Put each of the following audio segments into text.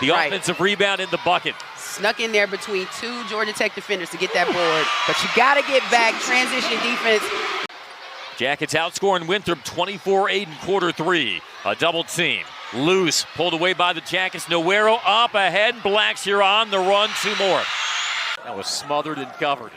The offensive rebound in the bucket. Snuck in there between two Georgia Tech defenders to get that board. But you got to get back. Transition defense. Jackets outscoring Winthrop 24-8 in quarter three. A double team. Loose. Pulled away by the Jackets. Nowero up ahead. Blackshear on the run. Two more. That was smothered and covered.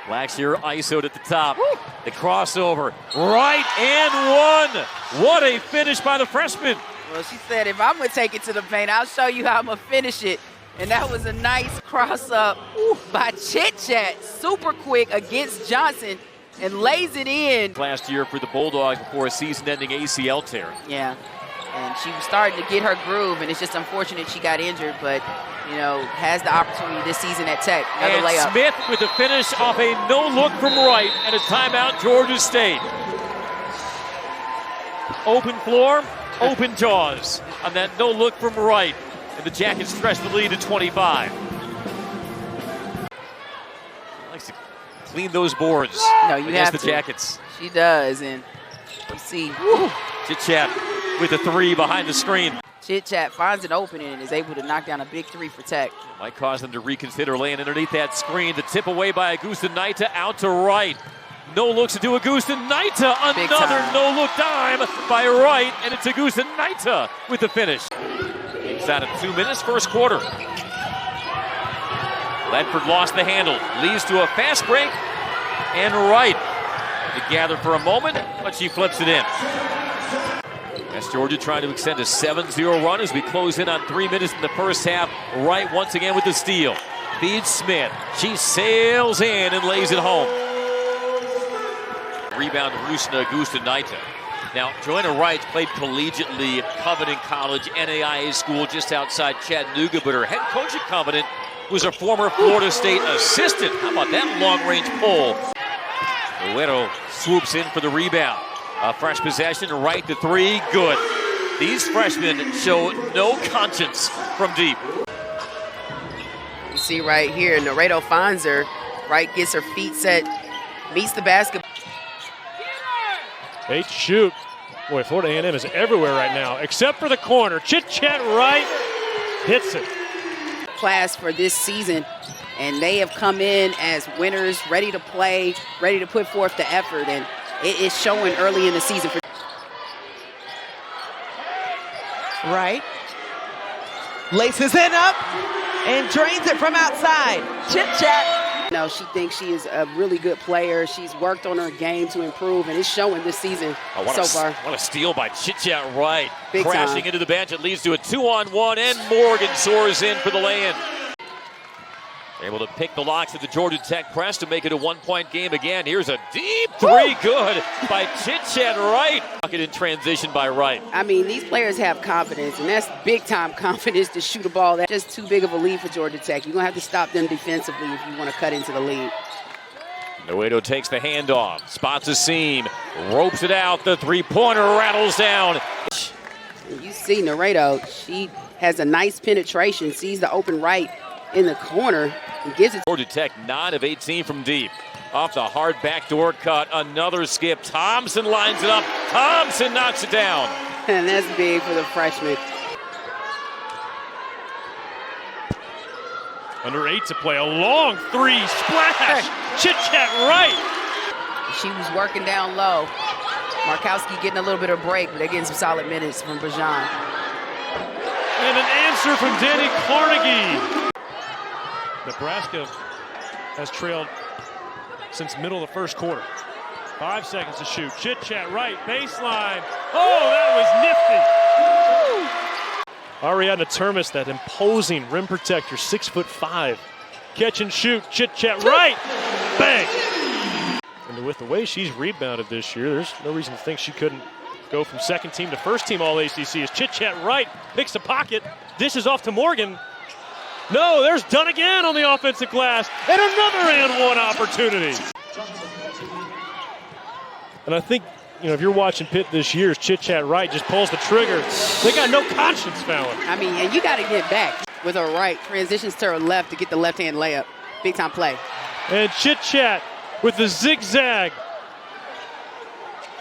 Blackshear ISO'd at the top. Woo. The crossover. Right and one. What a finish by the freshman. Well, she said, if I'm going to take it to the paint, I'll show you how I'm going to finish it. And that was a nice cross-up by Chit-Chat. Super quick against Johnson and lays it in. Last year for the Bulldogs before a season-ending ACL tear. Yeah, and she was starting to get her groove, and it's just unfortunate she got injured, but, you know, has the opportunity this season at Tech. Another and layup. Smith with a finish off a no-look from Wright and a timeout, Georgia State. Open floor. Open jaws on that no-look from Wright. And the Jackets stretch the lead to 25. Likes to clean those boards against the Jackets. She does, and you see Chit-Chat with the three behind the screen. Chit-Chat finds an opening and is able to knock down a big three for Tech. Might cause them to reconsider laying underneath that screen. The tip away by Augusta Naita out to Wright. No looks to Augusta Naita. Another no-look dime by Wright, and it's Augusta Naita with the finish. Game's out of 2 minutes, first quarter. Ledford lost the handle, leads to a fast break, and Wright to gather for a moment, but she flips it in. West Georgia trying to extend a 7-0 run as we close in on 3 minutes in the first half. Wright once again with the steal. Feeds Smith. She sails in and lays it home. Rebound Rusna Augusta Naita. Now, Joanna Wright played collegiately at Covenant College, NAIA school just outside Chattanooga, but her head coach at Covenant was a former Florida State assistant. How about that long-range pull? Nowero swoops in for the rebound. A fresh possession, Wright the three, good. These freshmen show no conscience from deep. You see right here, Nowero finds her. Wright gets her feet set, meets the basket. 8 to shoot. Boy, Florida A&M is everywhere right now, except for the corner. Chit-Chat Wright hits it. Class for this season, and they have come in as winners, ready to play, ready to put forth the effort, and it is showing early in the season. Wright laces it up and drains it from outside. Chit-Chat. No, she thinks she is a really good player. She's worked on her game to improve, and it's showing this season so far. What a steal by Chit-Chat Wright. Big crashing time. Into the bench. It leads to a 2-on-1, and Morgan soars in for the lay-in. Able to pick the locks of the Georgia Tech press to make it a one-point game again. Here's a deep three, good by Chit-Chat Wright. Bucket in transition by Wright. I mean, these players have confidence, and that's big-time confidence to shoot a ball. That's just too big of a lead for Georgia Tech. You're going to have to stop them defensively if you want to cut into the lead. Nowero takes the handoff, spots a seam, ropes it out. The three-pointer rattles down. You see Nowero, she has a nice penetration, sees the open Wright in the corner and gives it. Georgia Tech 9 of 18 from deep. Off the hard backdoor cut, another skip. Thompson lines it up. Thompson knocks it down. And that's big for the freshman. Under 8 to play, a long three, splash. Chit-Chat Wright. She was working down low. Markowski getting a little bit of break, but they're getting some solid minutes from Bajan. And an answer from Danny Carnegie. Nebraska has trailed since middle of the first quarter. 5 seconds to shoot. Chit-Chat Wright, baseline. Oh, that was nifty. Ariadna Termes, that imposing rim protector, 6'5". Catch and shoot. Chit-Chat Wright, bang. And with the way she's rebounded this year, there's no reason to think she couldn't go from second team to first team All-ACC. As Chit-Chat Wright picks the pocket, dishes off to Morgan. No, there's done again on the offensive glass, and another and one opportunity. And I think, if you're watching Pitt this year, Chit-Chat Wright just pulls the trigger. They got no conscience fouling. I mean, and you got to get back with her right. Transitions to her left to get the left-hand layup. Big-time play. And Chit-Chat with the zigzag.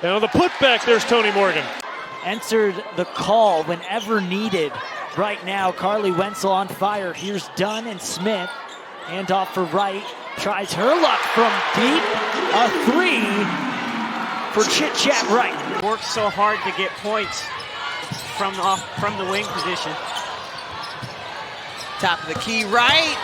And on the putback, there's Tony Morgan. Answered the call whenever needed right now. Carly Wenzel on fire. Here's Dunn and Smith. Handoff for Wright. Tries her luck from deep. A three for Chit-Chat Wright. Worked so hard to get points from the wing position. Top of the key, Wright.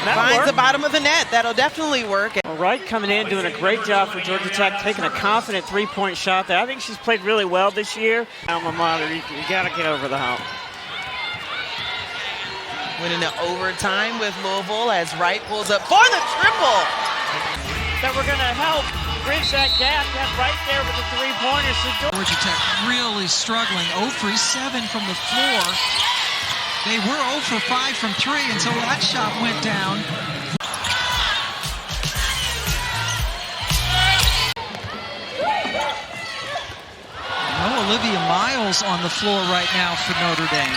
That'll Finds work. the bottom of the net. That'll definitely work. Well, Wright coming in, doing a great job for Georgia Tech, taking a confident three-point shot there. I think she's played really well this year. Alma mater, you got to get over the hump. Winning the overtime with Louisville as Wright pulls up for the triple. That we're going to help bridge that gap. That right there with the three-pointers. Georgia Tech really struggling. 0 for 7 from the floor. They were 0 for 5 from 3 until that shot went down. No Olivia Miles on the floor right now for Notre Dame.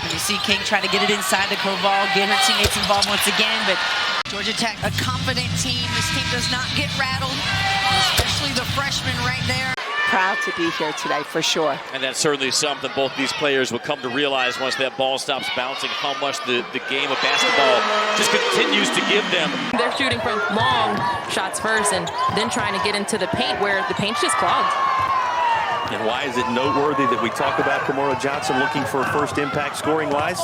And you see King try to get it inside the Koval, get her teammates involved once again, but Georgia Tech, a confident team. This team does not get rattled, especially the freshman right there. Proud to be here today, for sure. And that's certainly something both these players will come to realize once that ball stops bouncing, how much the game of basketball just continues to give them. They're shooting from long shots first and then trying to get into the paint where the paint's just clogged. And why is it noteworthy that we talk about Kamora Johnson looking for a first impact scoring-wise?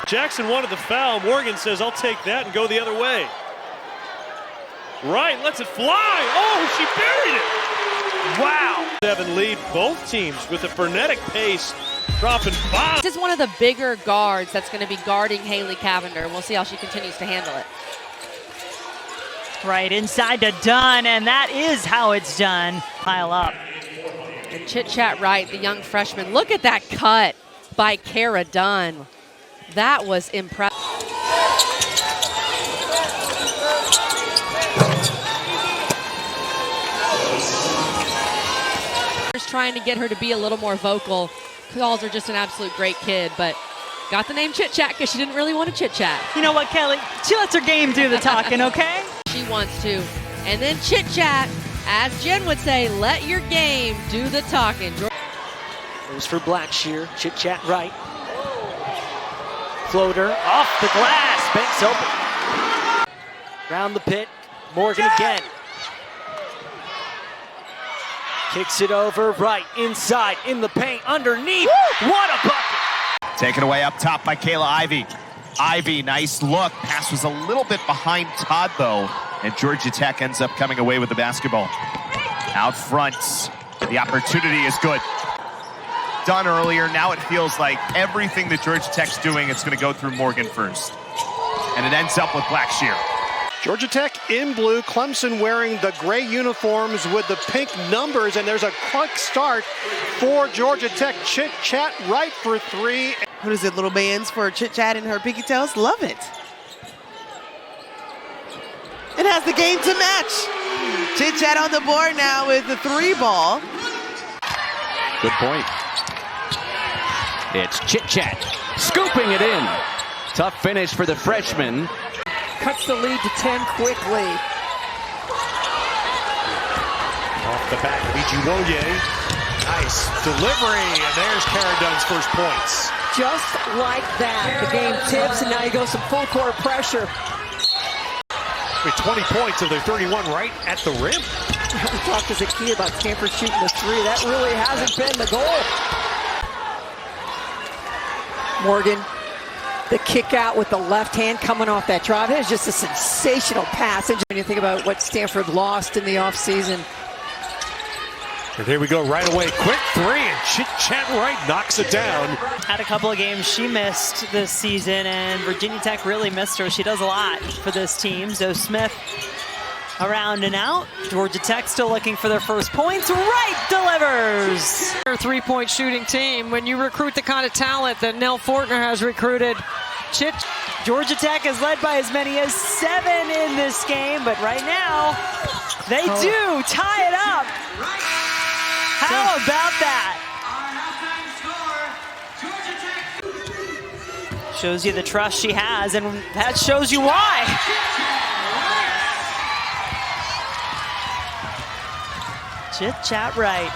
Jackson wanted the foul. Morgan says, I'll take that and go the other way. Wright lets it fly. Oh, she buried it. Wow. 7 lead both teams with a frenetic pace, dropping bombs. This is one of the bigger guards that's going to be guarding Haley Cavender, and we'll see how she continues to handle it. Right inside to Dunn, and that is how it's done. Pile up. And Chit-Chat Wright, the young freshman. Look at that cut by Kara Dunn. That was impressive. Trying to get her to be a little more vocal. Calls her just an absolute great kid, but got the name Chit-Chat because she didn't really want to chit-chat. You know what, Kelly? She lets her game do the talking, okay? She wants to. And then Chit-Chat, as Jen would say, let your game do the talking. Goes for Blackshear. Chit-Chat Wright. Floater off the glass. Banks open. Round the pit. Morgan again. Kicks it over, Wright, inside, in the paint, underneath. Woo! What a bucket! Taken away up top by Kayla Ivey. Ivey, nice look. Pass was a little bit behind Todd, though, and Georgia Tech ends up coming away with the basketball. Out front, the opportunity is good. Done earlier, now it feels like everything that Georgia Tech's doing, it's going to go through Morgan first. And it ends up with Blackshear. Georgia Tech in blue, Clemson wearing the gray uniforms with the pink numbers, and there's a quick start for Georgia Tech. Chit-Chat Wright for 3. What is it, little bands for Chit-Chat and her pinky tails? Love it. It has the game to match. Chit-Chat on the board now with the 3 ball. Good point. It's Chit-Chat scooping it in. Tough finish for the freshman. Cuts the lead to 10 quickly. Off the back, Ijiwoye. Nice delivery, and there's Kara Dunn's first points. Just like that, the game tips, and now you go some full court pressure. With 20 points of their 31 right at the rim. We talked as a key about Stanford shooting the 3. That really hasn't been the goal. Morgan, the kick out with the left hand coming off that drive. It was just a sensational pass. And when you think about what Stanford lost in the offseason. And here we go right away. Quick 3, and Chit-Chat Wright knocks it down. Had a couple of games she missed this season, and Virginia Tech really missed her. She does a lot for this team. So Smith around and out. Georgia Tech still looking for their first points. Wright delivers. Their three-point shooting team, when you recruit the kind of talent that Nell Fortner has recruited, Georgia Tech is led by as many as 7 in this game, but right now they do tie it up. How about that? Shows you the trust she has, and that shows you why. Chit-Chat Wright.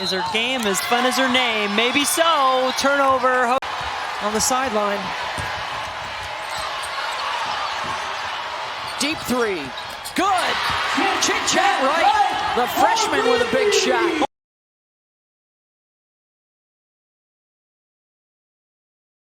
Is her game as fun as her name? Maybe so. Turnover on the sideline. Deep three. Good. Chit-Chat Wright, the freshman with a big shot.